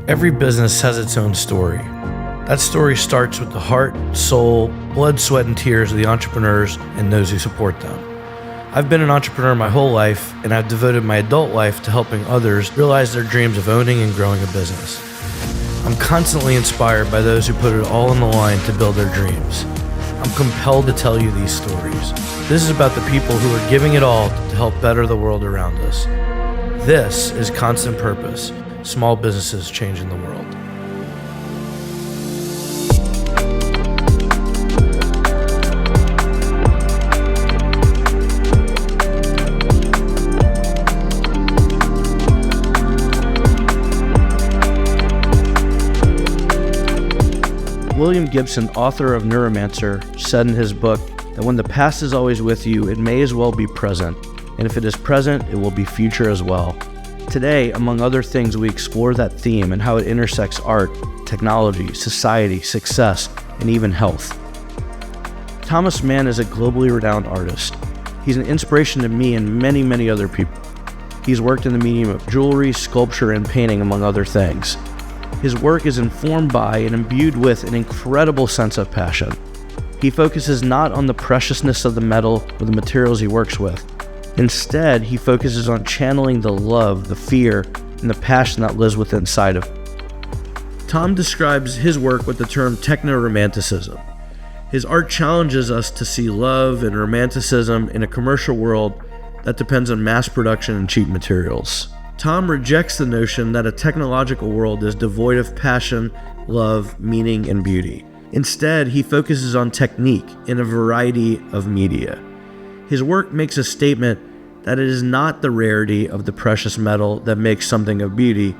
Every business has its own story. That story starts with the heart, soul, blood, sweat, and tears of the entrepreneurs and those who support them. I've been an entrepreneur my whole life, and I've devoted my adult life to helping others realize their dreams of owning and growing a business. I'm constantly inspired by those who put it all on the line to build their dreams. I'm compelled to tell you these stories. This is about the people who are giving it all to help better the world around us. This is Constant Purpose, small businesses changing the world. William Gibson, author of Neuromancer, said in his book that when the past is always with you, it may as well be present. And if it is present, it will be future as well. Today, among other things, we explore that theme and how it intersects art, technology, society, success, and even health. Thomas Mann is a globally renowned artist. He's an inspiration to me and many, many other people. He's worked in the medium of jewelry, sculpture, and painting, among other things. His work is informed by and imbued with an incredible sense of passion. He focuses not on the preciousness of the metal or the materials he works with. Instead, he focuses on channeling the love, the fear, and the passion that lives within inside of him. Tom describes his work with the term techno-romanticism. His art challenges us to see love and romanticism in a commercial world that depends on mass production and cheap materials. Tom rejects the notion that a technological world is devoid of passion, love, meaning, and beauty. Instead, he focuses on technique in a variety of media. His work makes a statement that it is not the rarity of the precious metal that makes something of beauty,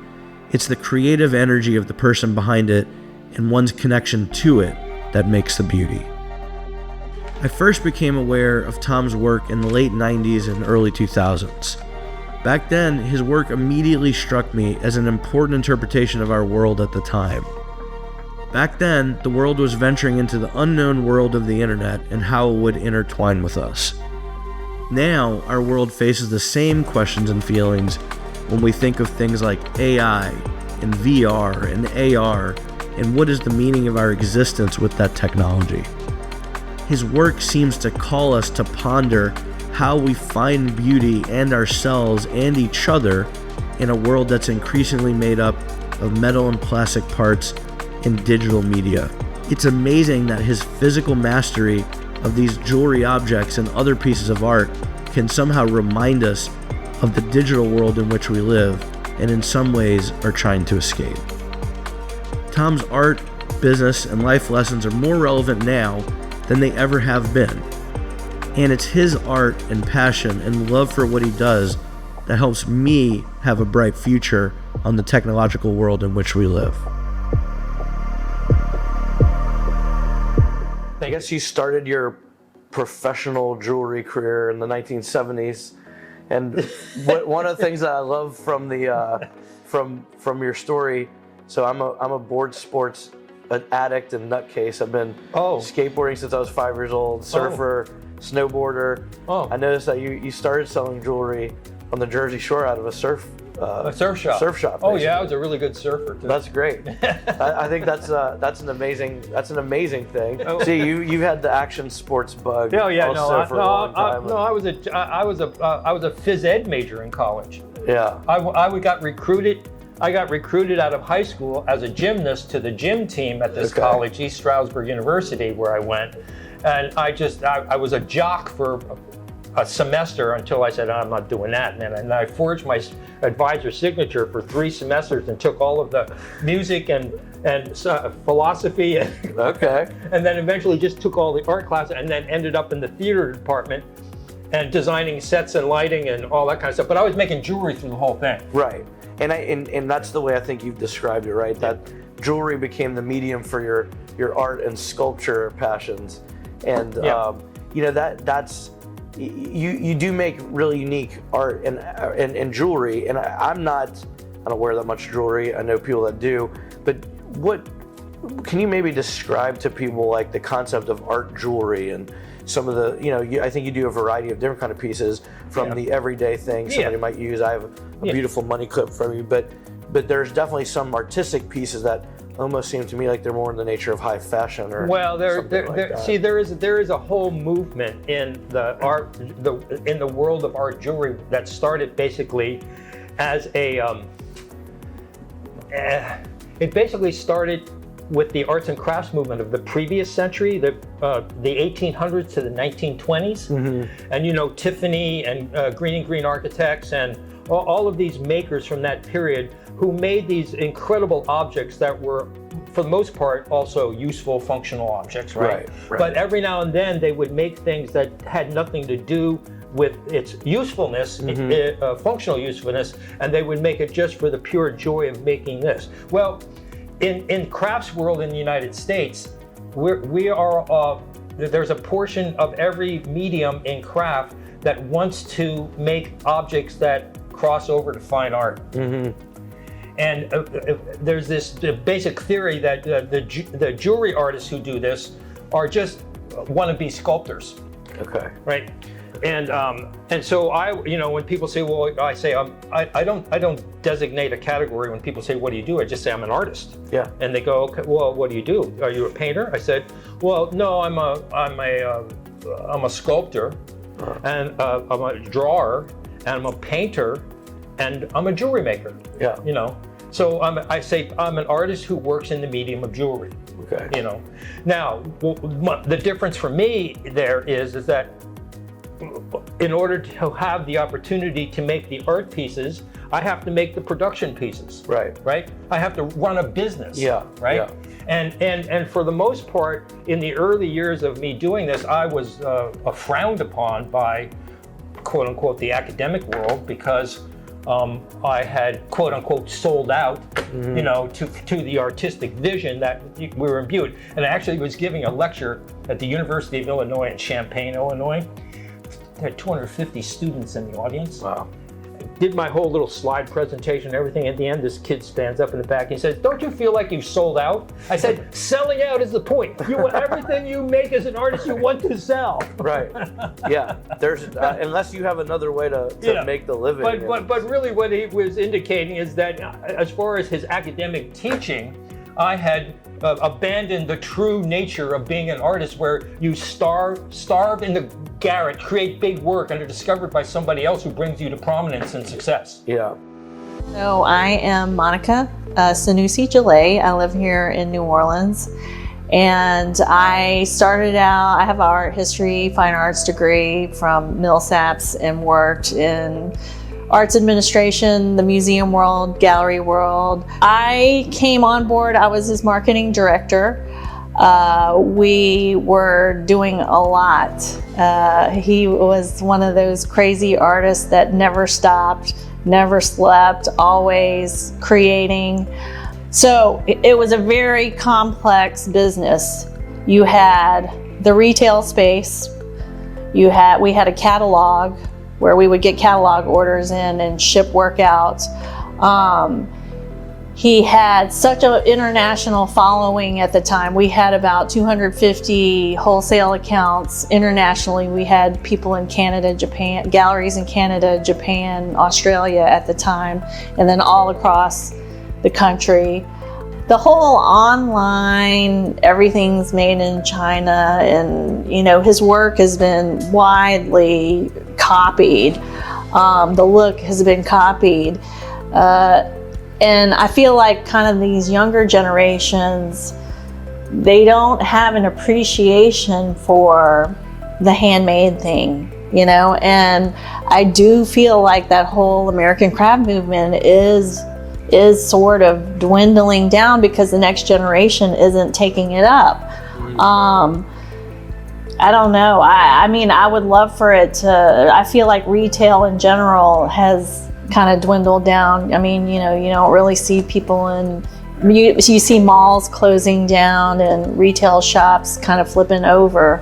it's the creative energy of the person behind it and one's connection to it that makes the beauty. I first became aware of Tom's work in the late 90s and early 2000s. Back then, his work immediately struck me as an important interpretation of our world at the time. Back then, the world was venturing into the unknown world of the internet and how it would intertwine with us. Now, our world faces the same questions and feelings when we think of things like AI and VR and AR and what is the meaning of our existence with that technology. His work seems to call us to ponder how we find beauty and ourselves and each other in a world that's increasingly made up of metal and plastic parts and digital media. It's amazing that his physical mastery of these jewelry objects and other pieces of art can somehow remind us of the digital world in which we live and in some ways are trying to escape. Tom's art, business, and life lessons are more relevant now than they ever have been. And it's his art and passion and love for what he does that helps me have a bright future on the technological world in which we live. I guess you started your professional jewelry career in the 1970s, and one of the things that I love from the from your story. So I'm a board sports addict and nutcase. I've been skateboarding since I was 5 years old. Surfer. Snowboarder. I noticed that you started selling jewelry on the Jersey Shore out of a surf shop. Surf shop. Oh yeah, I was a really good surfer too. That's great. I think that's an amazing thing. See, you've had the action sports bug. Oh yeah, for a long time. I was a phys ed major in college. Yeah. I got recruited. I got recruited out of high school as a gymnast to the gym team at this college, East Stroudsburg University, where I went. And I was a jock for a semester until I said, I'm not doing that. And I forged my advisor's signature for 3 semesters and took all of the music and philosophy. And then eventually just took all the art classes and then ended up in the theater department and designing sets and lighting and all that kind of stuff. But I was making jewelry through the whole thing. Right. And that's the way I think you've described it, right? That jewelry became the medium for your art and sculpture passions. And that's you do make really unique art and jewelry. And I don't wear that much jewelry. I know people that do. But what can you maybe describe to people like the concept of art jewelry and some of the I think you do a variety of different kind of pieces from the everyday things somebody might use. I have a beautiful money clip from you, but but there's definitely some artistic pieces that almost seem to me like they're more in the nature of high fashion or something like that. See, there is a whole movement in the art, in the world of art jewelry that started basically as it basically started with the arts and crafts movement of the previous century, the 1800s to the 1920s, and Tiffany and Green Architects and all of these makers from that period who made these incredible objects that were, for the most part, also useful, functional objects, right? But every now and then they would make things that had nothing to do with its usefulness, functional usefulness, and they would make it just for the pure joy of making this. Well, in crafts world in the United States, there's a portion of every medium in craft that wants to make objects that cross over to fine art. And there's this basic theory that the jewelry artists who do this are just wannabe sculptors. Okay. Right. And so when people say, well, I don't designate a category. When people say, what do you do? I just say I'm an artist. Yeah. And they go, okay, well, what do you do? Are you a painter? I said, well, no, I'm a sculptor, and I'm a drawer, and I'm a painter, and I'm a jewelry maker. Yeah. So I say I'm an artist who works in the medium of jewelry. Okay. Now the difference for me there is that in order to have the opportunity to make the art pieces, I have to make the production pieces. Right. I have to run a business. Yeah. Right. Yeah. And for the most part, in the early years of me doing this, I was frowned upon by, quote unquote, the academic world because I had, quote unquote, sold out, to the artistic vision that we were imbued. And I actually was giving a lecture at the University of Illinois in Champaign, Illinois. There had 250 students in the audience. Wow. Did my whole little slide presentation and everything. At the end, this kid stands up in the back and he says, don't you feel like you've sold out? I said, selling out is the point. You want everything you make as an artist, you want to sell. Right. Yeah. There's unless you have another way to make the living. But really what he was indicating is that as far as his academic teaching, I had abandoned the true nature of being an artist, where you starve in the garret, create big work, and are discovered by somebody else who brings you to prominence and success. Yeah. So I am Monica Sanusi-Gillet. I live here in New Orleans. And I started out, I have an art history, fine arts degree from Millsaps, and worked in arts administration, the museum world, gallery world. I came on board, I was his marketing director. We were doing a lot. He was one of those crazy artists that never stopped, never slept, always creating. So it was a very complex business. You had the retail space, we had a catalog where we would get catalog orders in and ship work out. He had such an international following at the time. We had about 250 wholesale accounts internationally. We had people in Canada, Japan, galleries in Canada, Japan, Australia at the time, and then all across the country. The whole online, everything's made in China, and his work has been widely copied. The look has been copied. And I feel like kind of these younger generations, they don't have an appreciation for the handmade thing, and I do feel like that whole American craft movement is sort of dwindling down because the next generation isn't taking it up. I don't know. I mean, I would love for it to, I feel like retail in general has kind of dwindled down. I mean, you don't really see people you see malls closing down and retail shops kind of flipping over.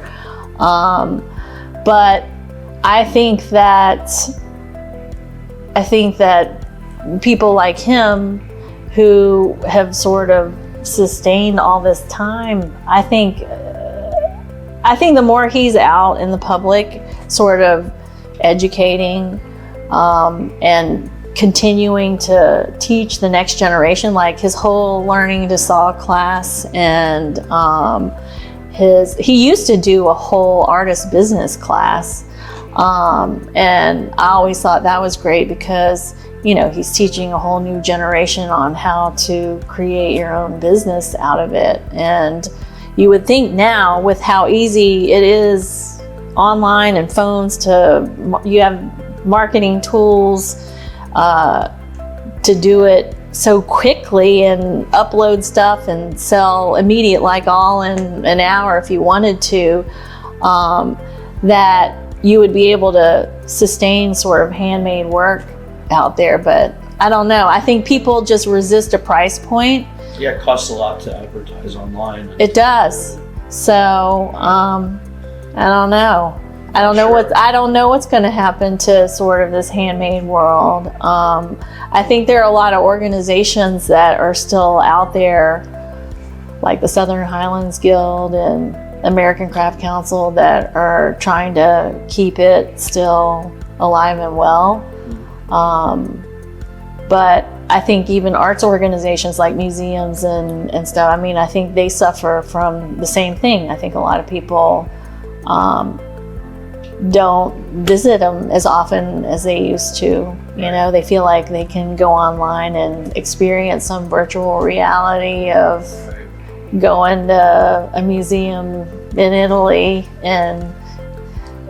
But I think that people like him who have sort of sustained all this time, I think the more he's out in the public, sort of educating and continuing to teach the next generation, like his whole learning to saw class, and he used to do a whole artist business class, and I always thought that was great because, you know, he's teaching a whole new generation on how to create your own business out of it. And you would think now, with how easy it is online and phones, you have marketing tools to do it so quickly and upload stuff and sell immediate, like all in an hour if you wanted to, that you would be able to sustain sort of handmade work out there. But I don't know, I think people just resist a price point. Yeah, it costs a lot to advertise online. It does. So I don't know. I don't know what's going to happen to sort of this handmade world. I think there are a lot of organizations that are still out there, like the Southern Highlands Guild and American Craft Council, that are trying to keep it still alive and well. But I think even arts organizations like museums and stuff, I mean, I think they suffer from the same thing. I think a lot of people don't visit them as often as they used to. You know, they feel like they can go online and experience some virtual reality of going to a museum in Italy, and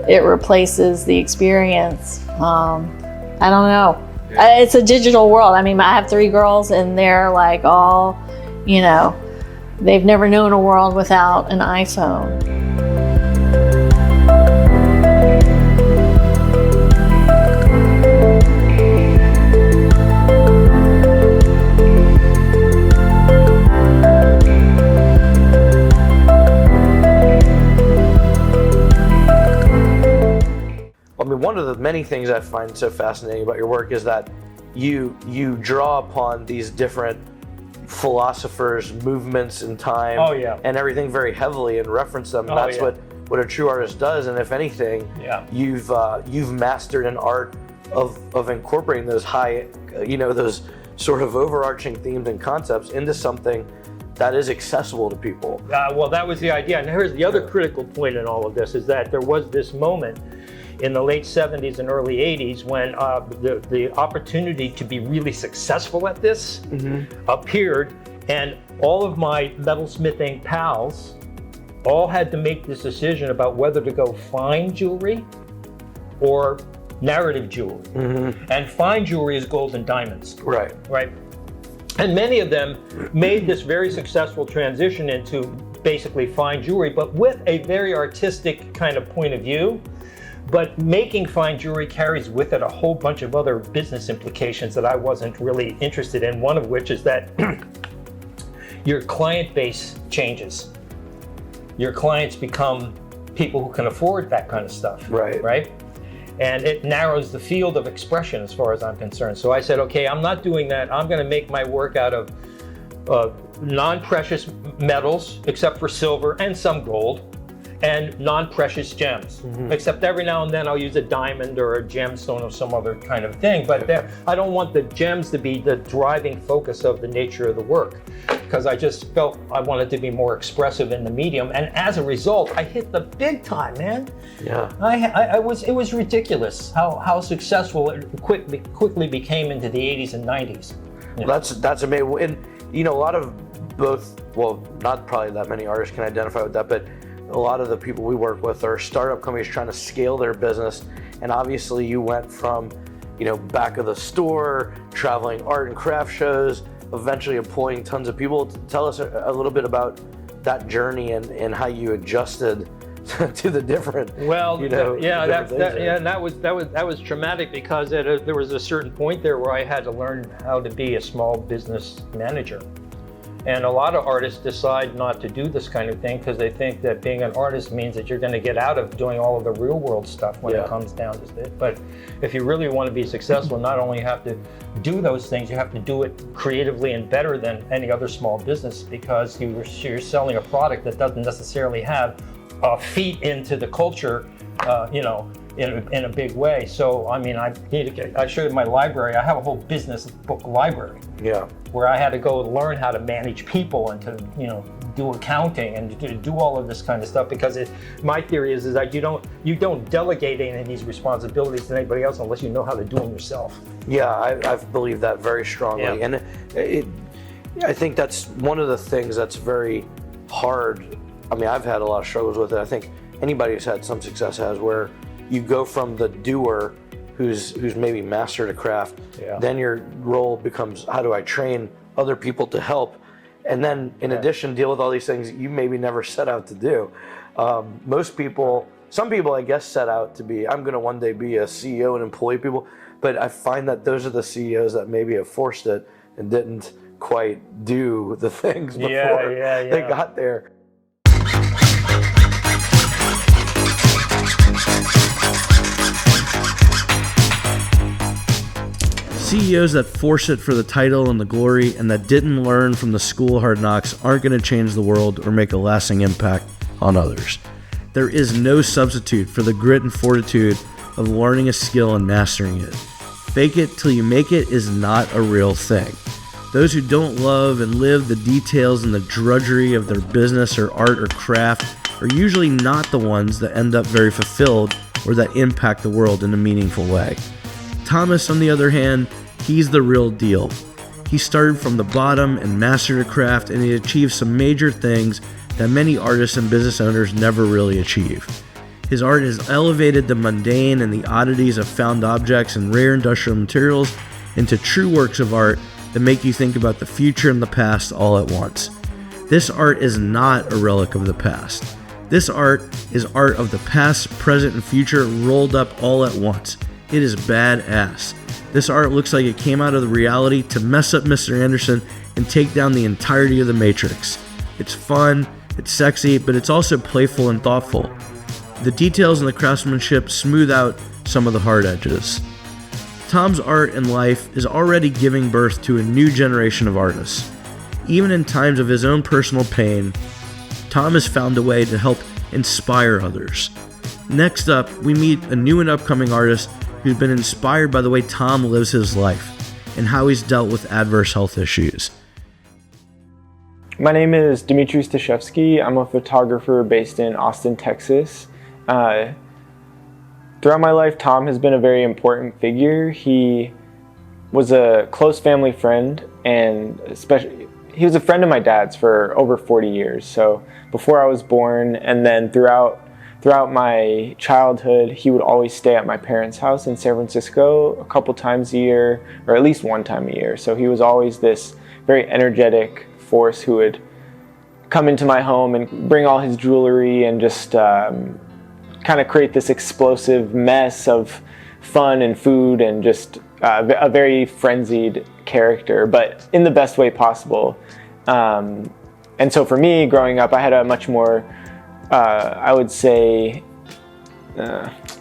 it replaces the experience. I don't know. It's a digital world. I mean, I have 3 girls, and they're like all, you know, they've never known a world without an iPhone. I mean, one of the many things I find so fascinating about your work is that you draw upon these different philosophers, movements in time, and everything very heavily, and reference them. And that's what a true artist does. And if anything, you've mastered an art of incorporating those high, you know, those sort of overarching themes and concepts into something that is accessible to people. Well, that was the idea. And here's the other critical point in all of this, is that there was this moment in the late 70s and early 80s when the opportunity to be really successful at this appeared, and all of my metalsmithing pals all had to make this decision about whether to go fine jewelry or narrative jewelry. And fine jewelry is gold and diamonds. Right. And many of them made this very successful transition into basically fine jewelry, but with a very artistic kind of point of view. But making fine jewelry carries with it a whole bunch of other business implications that I wasn't really interested in, one of which is that your client base changes. Your clients become people who can afford that kind of stuff, right? And it narrows the field of expression as far as I'm concerned. So I said, okay, I'm not doing that. I'm going to make my work out of non-precious metals, except for silver and some gold, and non-precious gems, except every now and then I'll use a diamond or a gemstone or some other kind of thing. But I don't want the gems to be the driving focus of the nature of the work, because I just felt I wanted to be more expressive in the medium. And as a result, I hit the big time, man. It was ridiculous how successful it quickly became into the 80s and 90s. That's amazing. And you know, a lot of both, well, not probably that many artists can identify with that, but a lot of the people we work with are startup companies trying to scale their business. And obviously you went from, you know, back of the store, traveling art and craft shows, eventually employing tons of people. Tell us a little bit about that journey and how you adjusted to the different, that was traumatic, because there was a certain point there where I had to learn how to be a small business manager. And a lot of artists decide not to do this kind of thing because they think that being an artist means that you're going to get out of doing all of the real world stuff when it comes down to it. But if you really want to be successful, not only have to do those things, you have to do it creatively and better than any other small business, because you're selling a product that doesn't necessarily have feet into the culture, in a big way. So I mean, I showed in my library, I have a whole business book library. Yeah. Where I had to go learn how to manage people and to, do accounting and to do all of this kind of stuff, because my theory is that you don't delegate any of these responsibilities to anybody else unless you know how to do them yourself. Yeah, I've believed that very strongly. Yeah. And I think that's one of the things that's very hard. I mean, I've had a lot of struggles with it. I think anybody who's had some success has, where you go from the doer who's maybe mastered a craft, then your role becomes, how do I train other people to help? And then in addition, deal with all these things you maybe never set out to do. Some people I guess set out to be, I'm gonna one day be a CEO and employ people, but I find that those are the CEOs that maybe have forced it and didn't quite do the things before they got there. CEOs that force it for the title and the glory and that didn't learn from the school of hard knocks aren't going to change the world or make a lasting impact on others. There is no substitute for the grit and fortitude of learning a skill and mastering it. Fake it till you make it is not a real thing. Those who don't love and live the details and the drudgery of their business or art or craft are usually not the ones that end up very fulfilled or that impact the world in a meaningful way. Thomas, on the other hand, he's the real deal. He started from the bottom and mastered a craft, and he achieved some major things that many artists and business owners never really achieve. His art has elevated the mundane and the oddities of found objects and rare industrial materials into true works of art that make you think about the future and the past all at once. This art is not a relic of the past. This art is art of the past, present, and future rolled up all at once. It is badass. This art looks like it came out of the reality to mess up Mr. Anderson and take down the entirety of the Matrix. It's fun, it's sexy, but it's also playful and thoughtful. The details and the craftsmanship smooth out some of the hard edges. Tom's art and life is already giving birth to a new generation of artists. Even in times of his own personal pain, Tom has found a way to help inspire others. Next up, we meet a new and upcoming artist who's been inspired by the way Tom lives his life and how he's dealt with adverse health issues. My name is Dmitry Stashevsky. I'm a photographer based in Austin, Texas. Throughout my life, Tom has been a very important figure. He was a close family friend, and especially he was a friend of my dad's for over 40 years. So before I was born, and then throughout my childhood, he would always stay at my parents' house in San Francisco a couple times a year, or at least one time a year. So he was always this very energetic force who would come into my home and bring all his jewelry and just kind of create this explosive mess of fun and food and just a very frenzied character, but in the best way possible. And so for me, growing up, I had a much more I would say,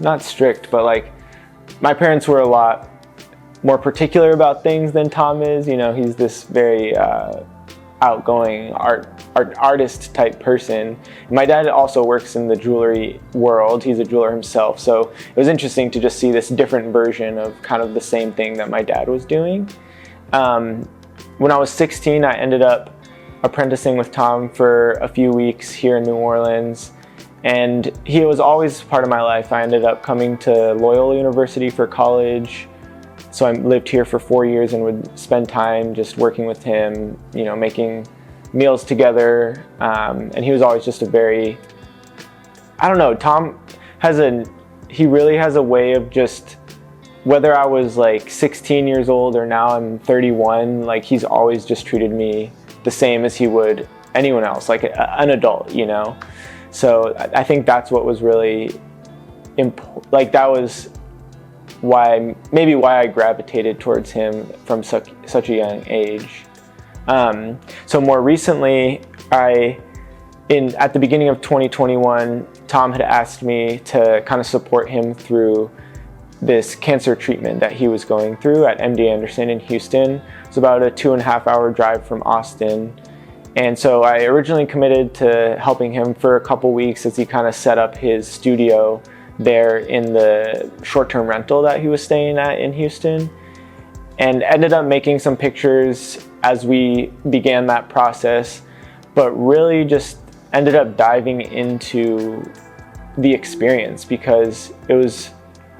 not strict, but like my parents were a lot more particular about things than Tom is. You know, he's this very outgoing artist type person. My dad also works in the jewelry world. He's a jeweler himself. So it was interesting to just see this different version of kind of the same thing that my dad was doing. When I was 16, I ended up apprenticing with Tom for a few weeks here in New Orleans, and he was always part of my life. I ended up coming to Loyola University for college, so I lived here for 4 years and would spend time just working with him, you know, making meals together, and he was always just a very, I don't know, Tom he really has a way of just, whether I was like 16 years old or now I'm 31, like he's always just treated me the same as he would anyone else, like an adult, you know? So I think that's what was really, that was maybe why I gravitated towards him from such a young age. So more recently, at the beginning of 2021, Tom had asked me to kind of support him through this cancer treatment that he was going through at MD Anderson in Houston. It's about a 2.5 hour drive from Austin. And so I originally committed to helping him for a couple weeks as he kind of set up his studio there in the short-term rental that he was staying at in Houston, and ended up making some pictures as we began that process, but really just ended up diving into the experience because it was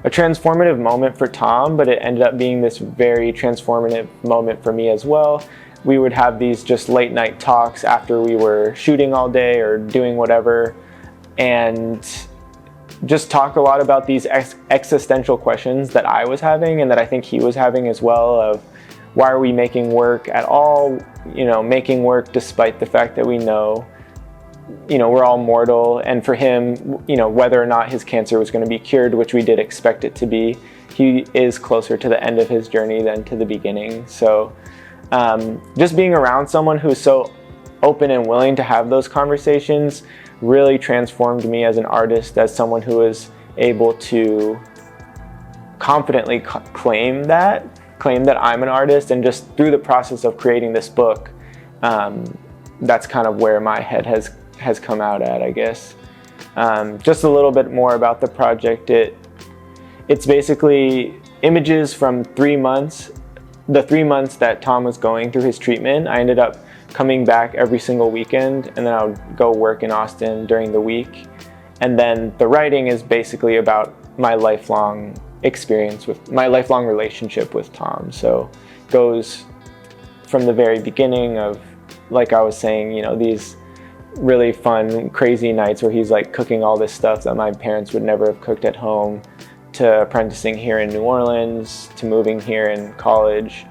a transformative moment for Tom, but it ended up being this very transformative moment for me as well. We would have these just late night talks after we were shooting all day or doing whatever, and just talk a lot about these existential questions that I was having and that I think he was having as well, of why are we making work at all, making work despite the fact that we know, we're all mortal. And for him, whether or not his cancer was going to be cured, which we did expect it to be, he is closer to the end of his journey than to the beginning. So just being around someone who's so open and willing to have those conversations really transformed me as an artist, as someone who is able to confidently claim that I'm an artist. And just through the process of creating this book, that's kind of where my head has come out at, I guess. Just a little bit more about the project. It's basically images from 3 months, the 3 months that Tom was going through his treatment. I ended up coming back every single weekend, and then I would go work in Austin during the week. And then the writing is basically about my lifelong experience with my lifelong relationship with Tom. So it goes from the very beginning of, like I was saying, these really fun, crazy nights where he's like cooking all this stuff that my parents would never have cooked at home, to apprenticing here in New Orleans, to moving here in college.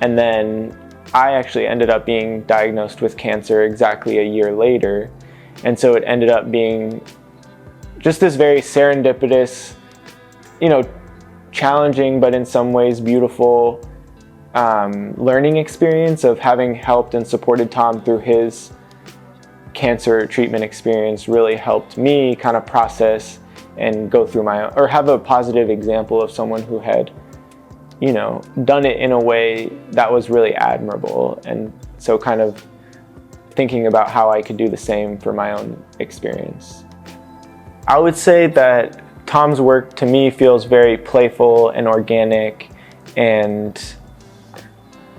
And then I actually ended up being diagnosed with cancer exactly a year later. And so it ended up being just this very serendipitous, challenging, but in some ways beautiful learning experience of having helped and supported Tom through his cancer treatment experience. Really helped me kind of process and go through or have a positive example of someone who had done it in a way that was really admirable. And so kind of thinking about how I could do the same for my own experience. I would say that Tom's work to me feels very playful and organic, and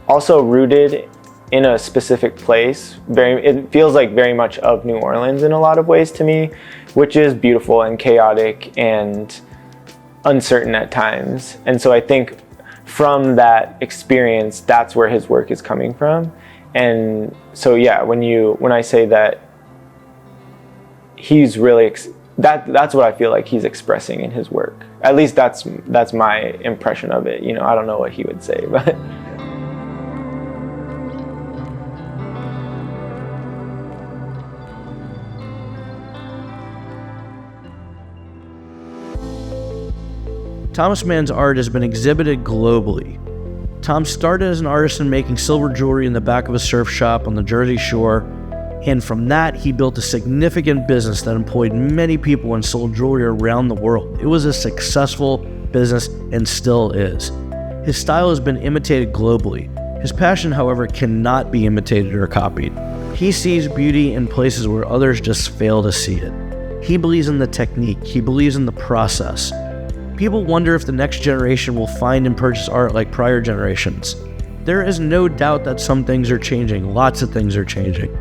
also rooted in a specific place. It feels like very much of New Orleans in a lot of ways to me, which is beautiful and chaotic and uncertain at times. And so I think from that experience, that's where his work is coming from. And so yeah, when I say that he's really that's what I feel like he's expressing in his work. At least that's my impression of it. I don't know what he would say, but Thomas Mann's art has been exhibited globally. Tom started as an artisan making silver jewelry in the back of a surf shop on the Jersey Shore, and from that he built a significant business that employed many people and sold jewelry around the world. It was a successful business and still is. His style has been imitated globally. His passion, however, cannot be imitated or copied. He sees beauty in places where others just fail to see it. He believes in the technique. He believes in the process. People wonder if the next generation will find and purchase art like prior generations. There is no doubt that some things are changing. Lots of things are changing.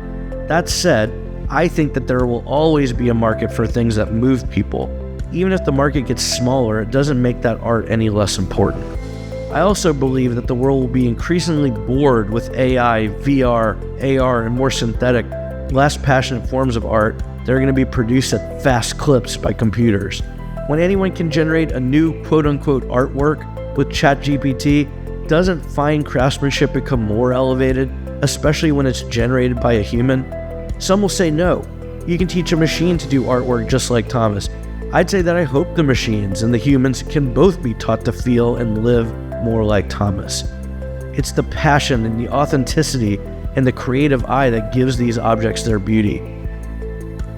That said, I think that there will always be a market for things that move people. Even if the market gets smaller, it doesn't make that art any less important. I also believe that the world will be increasingly bored with AI, VR, AR, and more synthetic, less passionate forms of art that are going to be produced at fast clips by computers. When anyone can generate a new quote-unquote artwork with ChatGPT, doesn't fine craftsmanship become more elevated, especially when it's generated by a human? Some will say no. You can teach a machine to do artwork just like Thomas. I'd say that I hope the machines and the humans can both be taught to feel and live more like Thomas. It's the passion and the authenticity and the creative eye that gives these objects their beauty.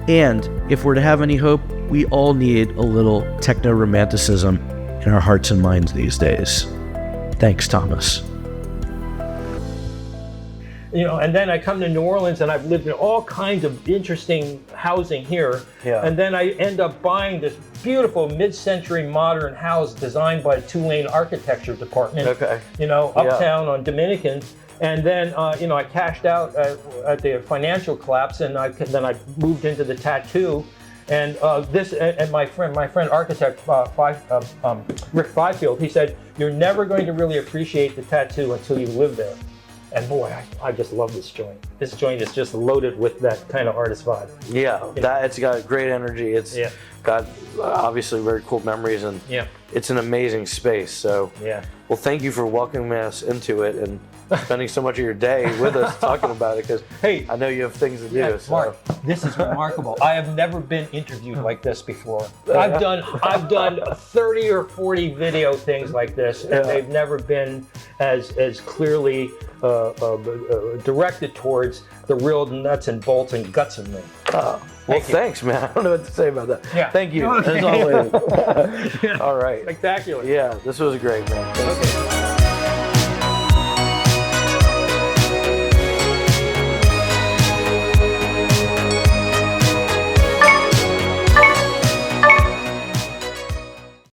And if we're to have any hope, we all need a little techno-romanticism in our hearts and minds these days. Thanks, Thomas. you know, and then I come to New Orleans and I've lived in all kinds of interesting housing here. Yeah. And then I end up buying this beautiful mid-century modern house designed by Tulane Architecture Department. Okay. You know, uptown on Dominican. And then, you know, I cashed out at the financial collapse, and then I moved into the tattoo. And my friend architect Rick Fifield, he said, "You're never going to really appreciate the tattoo until you live there." And boy, I just love this joint. This joint is just loaded with that kind of artist vibe. Yeah, it's got great energy. It's got obviously very cool memories, and it's an amazing space. So, well, thank you for welcoming us into it and spending so much of your day with us talking about it, because hey, I know you have things to do. Yeah, so. Mark, this is remarkable. I have never been interviewed like this before. I've done 30 or 40 video things like this, and they've never been as clearly directed towards the real nuts and bolts and guts of me. Well, thanks, man. I don't know what to say about that. Yeah. Thank you, as always. All right. Spectacular. Yeah, this was great, man. Okay.